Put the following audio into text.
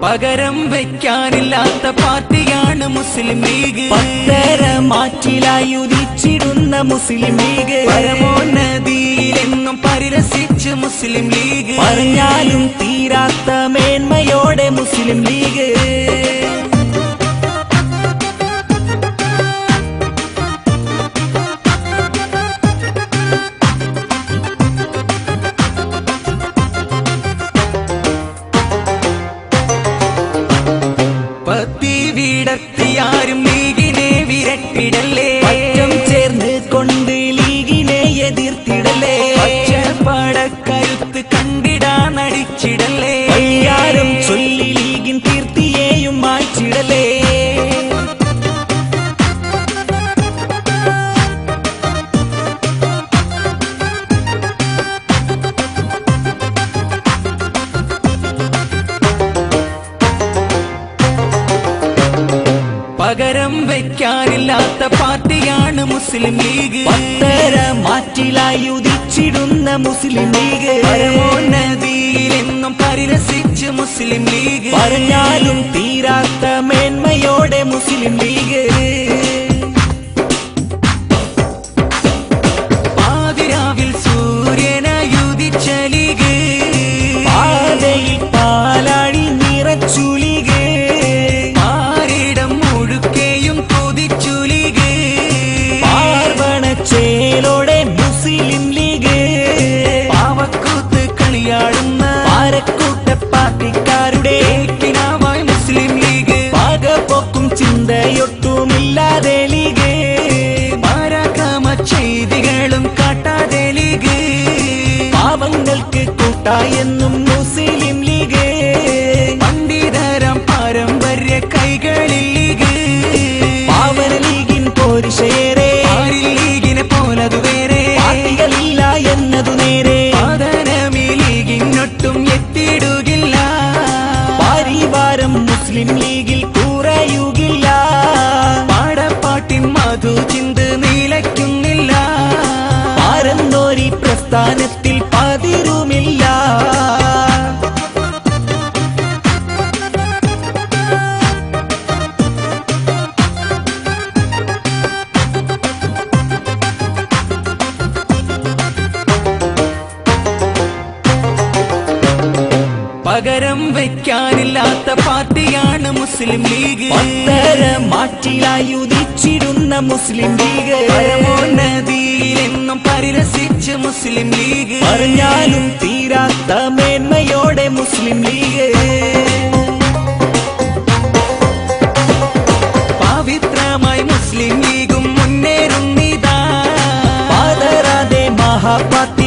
പകരം വയ്ക്കാനില്ലാത്ത പാർട്ടിയാണ് മുസ്ലിം ലീഗ്. പത്തര മാറ്റിലായുദിച്ചിടുന്ന മുസ്ലിം ലീഗ്. പരമോന്നതിയിലെന്നും പരിരസിച്ച് മുസ്ലിം ലീഗ്. പറഞ്ഞാലും തീരാത്ത മേന്മയോടെ മുസ്ലിം ലീഗ്. പത്തിവിടത്തിയാരും ലീഗിനെ വിരട്ടിടല്ലേ. പറ്റം ചേർന്ന് കൊണ്ട് ലീഗിനെ എതിർത്തിടല്ലേ. പച്ചപ്പടക്കരുത്ത് കണ്ടിടാനടിച്ചിടല്ലേ. അയ്യാരം ചൊല്ലി ലീഗിൻ കീർത്തിയെയും മായ്ച്ചിടലേ. പകരം വയ്ക്കാനില്ലാത്ത പാർട്ടിയാണ് മുസ്ലിം ലീഗ്. പത്തര മാറ്റിലായുദിച്ചിടുന്ന മുസ്ലിം ലീഗ്. പരമോന്നതിയിലെന്നും പരിരസിച്ച് മുസ്ലിം ലീഗ്. പറഞ്ഞാലും തീരാത്ത മേന്മയോടെ മുസ്ലിം ലീഗ്. പാതിരാവിൽ സൂര്യനായുദിച്ച ലീഗ്. പാതയിൽ പാലാഴി നിറച്ചു ലീഗ്. ചേലോടെ മുസ്ലിം ലീഗ്. പാവക്കൂത്ത് കളിയാടുന്ന പാരക്കൂട്ട പാർട്ടിക്കാരുടെ പിതാവായി മുസ്ലിം ലീഗ്. പാകപ്പോക്കും ചിന്തയൊട്ടുമില്ലാതെ ലീഗ്. പരാക്രമ ചെയ്തികളും കാട്ടാതെ ലീഗ്. പാവങ്ങൾക്ക് കൂട്ടായെന്നും മുസ്ലിം ലീഗ്. പണ്ഡിതരം പാരമ്പര്യ കൈകളിൽ ലീഗ്. പാവന ലീഗിൻ പോരിശേറെ പോലതു വേറെ പാർട്ടികളില്ല എന്നതു നേരെ. പതനമീ ലീഗിനൊട്ടും എത്തിയിടുകില്ല. പരിവാരം മുസ്ലിം ലീഗിൽ കുറയുകില്ല. പാടപ്പാട്ടിൻ മധു ചിന്ത് നിലയ്ക്കുന്നില്ല. പാരന്തോരി പ്രസ്ഥാനത്തിൽ പതിരുമില്ല. പകരം വയ്ക്കാനില്ലാത്ത പാർട്ടിയാണ് മുസ്ലിം ലീഗ്. പത്തര മാറ്റിലായുദിച്ചിടുന്ന മുസ്ലിം ലീഗ്. പരമോന്നതിയിലെന്നും പരിരസിച്ച് മുസ്ലിം ലീഗ്. പറഞ്ഞാലും തീരാത്ത മേന്മയോടെ മുസ്ലിം ലീഗ്. പവിത്രമായി മുസ്ലിം ലീഗും മുന്നേറുന്നിതാ. പതരാതെ മഹാപാർട്ടി